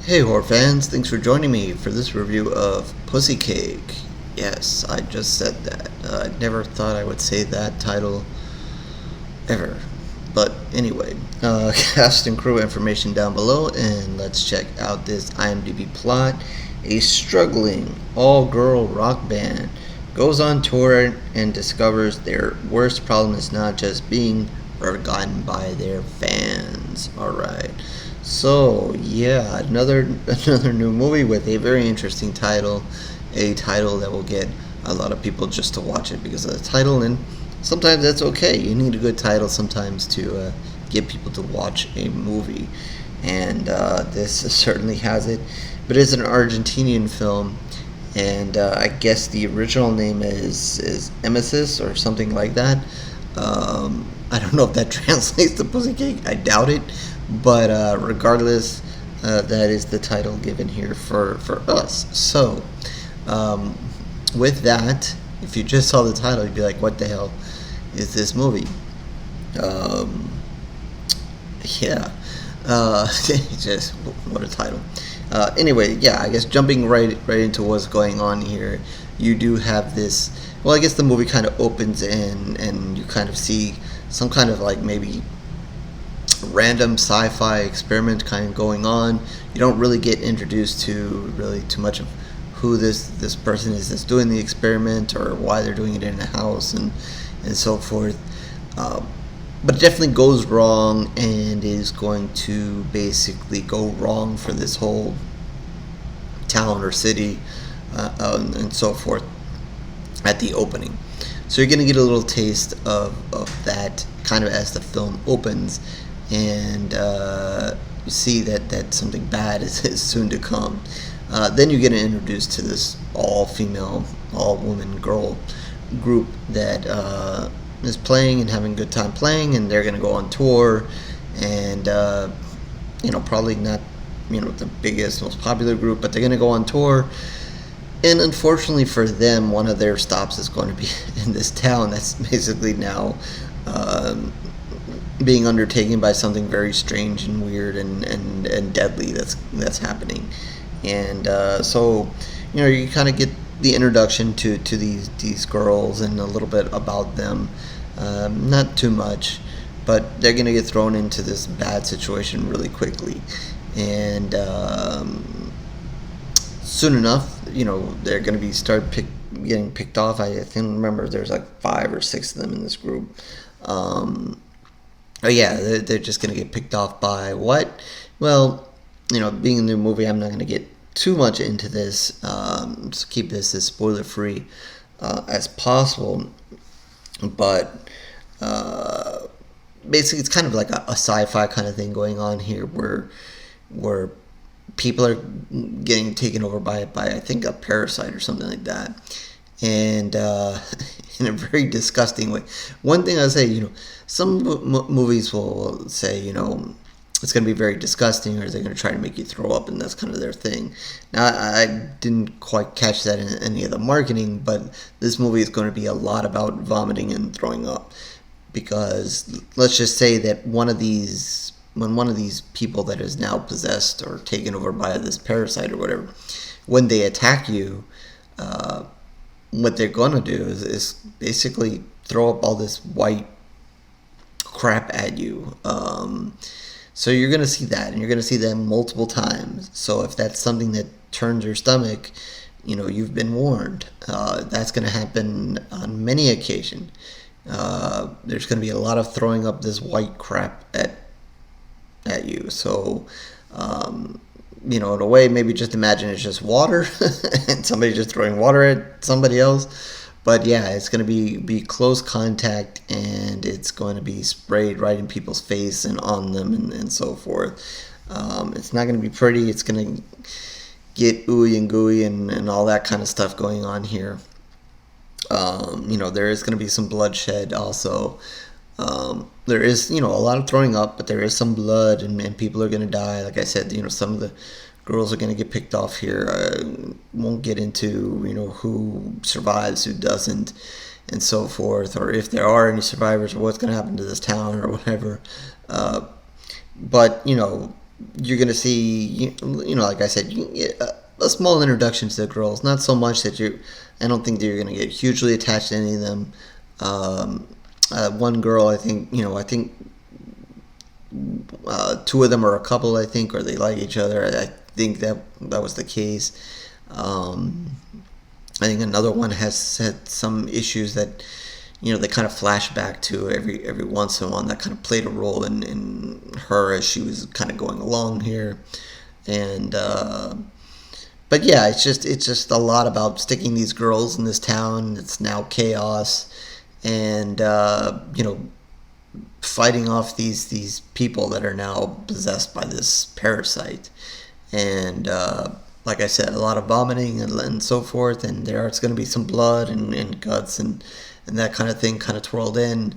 Hey horror fans, thanks for joining me for this review of Pussycake. Yes, I just said that. I never thought I would say that title ever. But anyway, cast and crew information down below, and let's check out this IMDb plot. A struggling all-girl rock band goes on tour and discovers their worst problem is not just being forgotten by their fans. Alright. So yeah, another new movie with a very interesting title, a title that will get a lot of people just to watch it because of the title, and sometimes that's okay. You need a good title sometimes to get people to watch a movie, and this certainly has it. But it's an Argentinian film, and I guess the original name is Emesis or something like that. I don't know if that translates to Pussycake. I doubt it. But regardless, that is the title given here for us. So, with that, if you just saw the title, you'd be like, what the hell is this movie? Yeah. Just, what a title. Anyway, yeah, I guess jumping right into what's going on here, you do have this. Well, I guess the movie kind of opens and you kind of see some kind of like maybe random sci-fi experiment kind of going on. You don't really get introduced to really too much of who this person is that's doing the experiment or why they're doing it in a house and so forth. But it definitely goes wrong and is going to basically go wrong for this whole town or city and so forth at the opening. So you're going to get a little taste of that kind of as the film opens, and you see that something bad is soon to come. Then you get introduced to this all-female, all-woman girl group that is playing and having a good time playing, and they're going to go on tour, and probably not the biggest, most popular group, but they're going to go on tour. And unfortunately for them, one of their stops is going to be in this town that's basically now being undertaken by something very strange and weird and deadly that's happening. And so you kind of get the introduction to these girls and a little bit about them. Not too much, but they're going to get thrown into this bad situation really quickly. And soon enough, they're going to be getting picked off. I think remember there's like 5 or 6 of them in this group. Oh yeah, they're just going to get picked off by what? Well, being a new movie, I'm not going to get too much into this. So keep this as spoiler free as possible. But basically, it's kind of like a sci-fi kind of thing going on here, where people are getting taken over by I think a parasite or something like that, and in a very disgusting way. One thing I'll say, some movies will say, it's going to be very disgusting, or they're going to try to make you throw up, and that's kind of their thing. Now, I didn't quite catch that in any of the marketing, but this movie is going to be a lot about vomiting and throwing up, because let's just say that when one of these people that is now possessed or taken over by this parasite or whatever, when they attack you, what they're going to do is basically throw up all this white crap at you. So you're going to see that, and you're going to see that multiple times. So if that's something that turns your stomach, you've been warned. That's going to happen on many occasions. There's going to be a lot of throwing up this white crap at you. So, in a way, maybe just imagine it's just water and somebody just throwing water at somebody else. But yeah, it's going to be close contact, and it's going to be sprayed right in people's face and on them and so forth. It's not going to be pretty. It's going to get ooey and gooey and all that kind of stuff going on here. There is going to be some bloodshed also. There is, a lot of throwing up, but there is some blood, and people are going to die. Like I said, some of the girls are going to get picked off here. I won't get into, who survives, who doesn't, and so forth, or if there are any survivors, or what's going to happen to this town or whatever. But, you're gonna see, like I said, you get a small introduction to the girls. Not so much that I don't think that you're gonna get hugely attached to any of them. One girl, I think two of them are a couple, I think, or they like each other. I think that was the case. I think another one has had some issues that they kind of flash back to every once in a while. That kind of played a role in her as she was kind of going along here, and but yeah, it's just a lot about sticking these girls in this town. It's now chaos, and fighting off these people that are now possessed by this parasite, and like I said, a lot of vomiting and so forth, and there's going to be some blood and guts and that kind of thing kind of twirled in.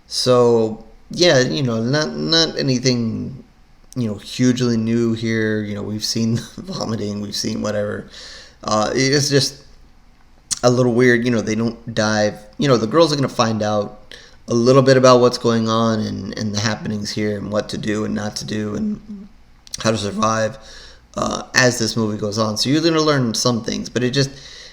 So yeah, not anything hugely new here. We've seen vomiting, we've seen whatever. It's just a little weird. They don't dive. The girls are going to find out a little bit about what's going on and the happenings here and what to do and not to do and how to survive as this movie goes on. So you're going to learn some things, but it just,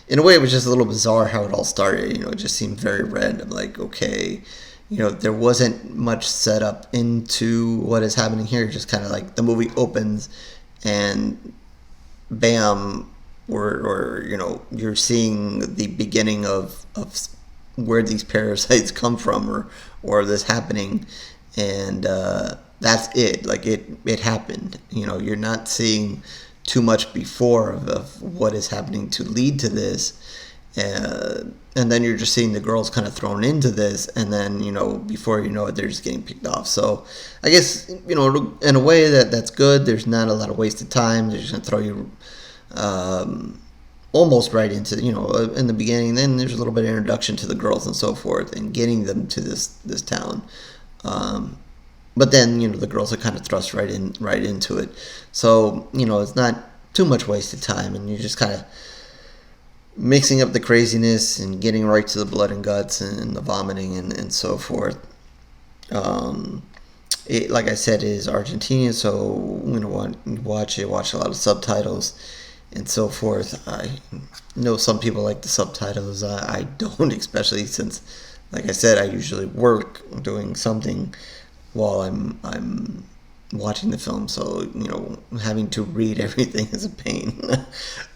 in a way, it was just a little bizarre how it all started. It just seemed very random. Like, okay, there wasn't much setup into what is happening here. Just kind of like the movie opens and bam, or you're seeing the beginning of where these parasites come from or this happening, and that's it. Like it happened. You're not seeing too much before of what is happening to lead to this, and then you're just seeing the girls kind of thrown into this, and then before you know it, they're just getting picked off. So I guess in a way that's good. There's not a lot of wasted time. They're just gonna throw you almost right into in the beginning. Then there's a little bit of introduction to the girls and so forth, and getting them to this town. But then the girls are kind of thrust right into it. So it's not too much wasted time, and you're just kind of mixing up the craziness and getting right to the blood and guts and the vomiting and so forth. It, like I said, is Argentinian, so watch a lot of subtitles and so forth. I know some people like the subtitles. I don't, especially since, like I said, I usually work doing something while I'm watching the film, so having to read everything is a pain,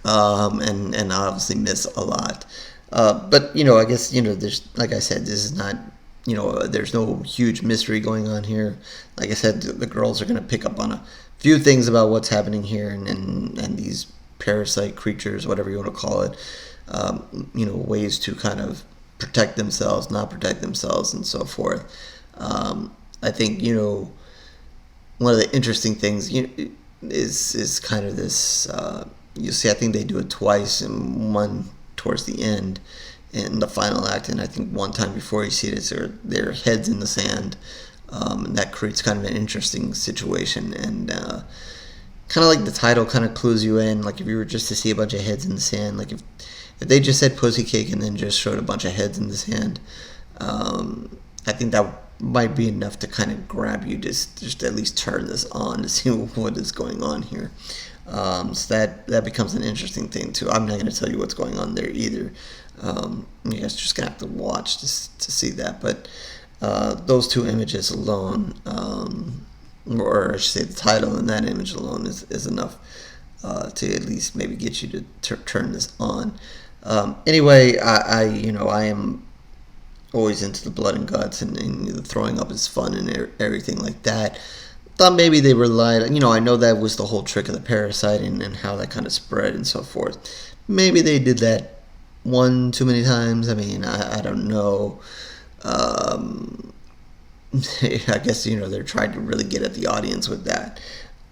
and I obviously miss a lot. But I guess there's, like I said, this is not there's no huge mystery going on here. Like I said, the girls are going to pick up on a few things about what's happening here and these parasite creatures, whatever you want to call it. Ways to kind of protect themselves, not protect themselves, and so forth. I think one of the interesting things is kind of this. You see, I think they do it twice, and one towards the end in the final act, and I think one time before you see it, their heads in the sand, and that creates kind of an interesting situation, and kind of like the title kind of clues you in. Like if you were just to see a bunch of heads in the sand, like if they just said Pussycake and then just showed a bunch of heads in the sand, I think that might be enough to kind of grab you, just at least turn this on to see what is going on here. So that becomes an interesting thing too. I'm not going to tell you what's going on there either. You guys just gonna have to watch to see that. But those two images alone, or I should say the title and that image alone is enough to at least maybe get you to turn this on. Anyway, I am always into the blood and guts, and the throwing up is fun and everything like that. Thought maybe they relied, I know that was the whole trick of the parasite and how that kind of spread and so forth. Maybe they did that one too many times. I mean, I don't know. I guess, they're trying to really get at the audience with that.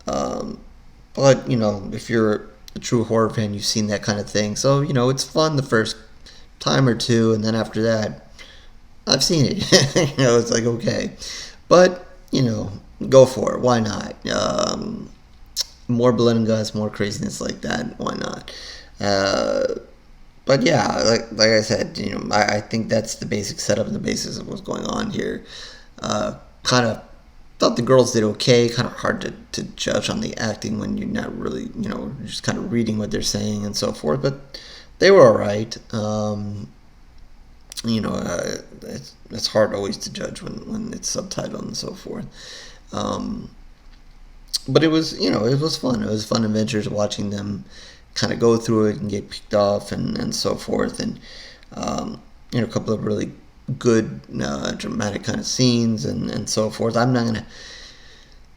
But, if you're a true horror fan, you've seen that kind of thing. So, it's fun the first time or two, and then after that, I've seen it. It's like, okay. But, go for it. Why not? More blood and guts, more craziness like that. Why not? But yeah, like I said, I think that's the basic setup and the basis of what's going on here. Kind of thought the girls did okay. Kind of hard to judge on the acting when you're not really, just kind of reading what they're saying and so forth. But they were all right. It's hard always to judge when it's subtitled and so forth. Um, but it was fun. It was fun adventures watching them kind of go through it and get picked off and so forth. And, a couple of really good dramatic kind of scenes and so forth. I'm not going to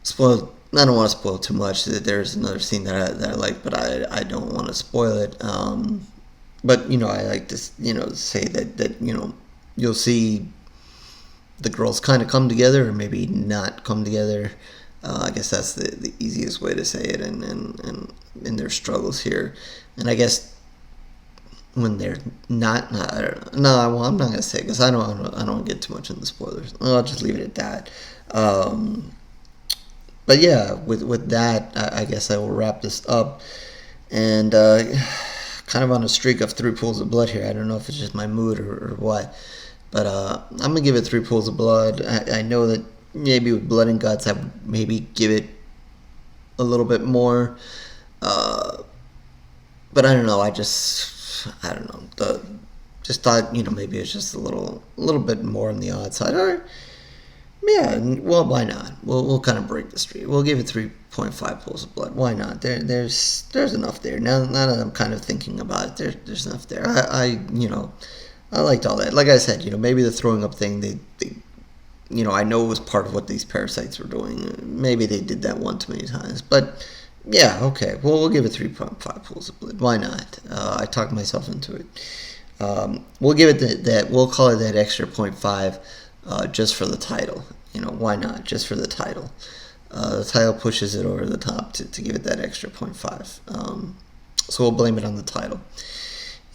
spoil. I don't want to spoil too much. There's another scene that I like, but I don't want to spoil it. But I like to say that you'll see the girls kind of come together or maybe not come together. I guess that's the easiest way to say it, and in their struggles here. And I guess when they're not, well, I'm not gonna say because I don't want to get too much into the spoilers. I'll just leave it at that. But yeah, with that, I guess I will wrap this up. And kind of on a streak of 3 pools of blood here. I don't know if it's just my mood or what. But I'm going to give it 3 pools of blood. I know that maybe with Blood and Guts, I would maybe give it a little bit more. But I don't know. I don't know. Just thought, maybe it's just a little bit more on the odd side. Or, yeah, well, why not? We'll kind of break the streak. We'll give it 3.5 pools of blood. Why not? There's enough there. Now that I'm kind of thinking about it, there's enough there. I liked all that. Like I said, maybe the throwing up thing, they I know it was part of what these parasites were doing. Maybe they did that one too many times. But, yeah, okay. Well, we'll give it 3.5 pools of blood. Why not? I talked myself into it. We'll give it that. We'll call it that extra 0.5 just for the title. Why not? Just for the title. The title pushes it over the top to give it that extra 0.5. So we'll blame it on the title.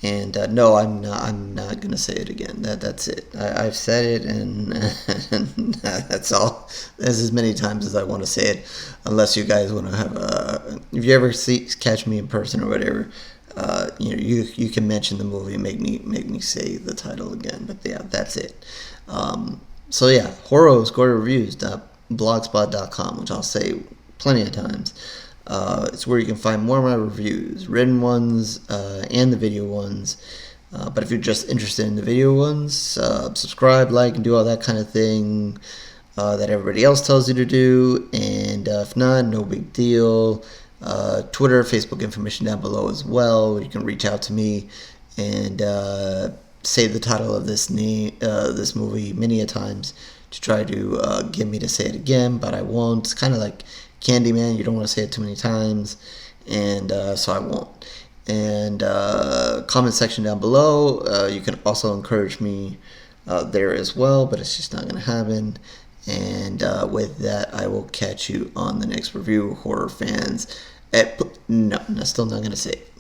And no, I'm not gonna say it again. That's it. I've said it, and that's all. That's as many times as I want to say it. Unless you guys want to have if you ever catch me in person or whatever, you can mention the movie and make me say the title again. But yeah, that's it. So yeah, Horrors Gore Reviews blogspot.com, which I'll say plenty of times. It's where you can find more of my reviews, written ones and the video ones. But if you're just interested in the video ones, subscribe, like, and do all that kind of thing that everybody else tells you to do. And if not, no big deal. Twitter, Facebook information down below as well. You can reach out to me and say the title of this movie many a times to try to get me to say it again, but I won't. It's kind of like Candyman. You don't want to say it too many times, and so I won't. And comment section down below. You can also encourage me there as well, but it's just not going to happen. And with that, I will catch you on the next review, horror fans. No, I'm still not going to say it.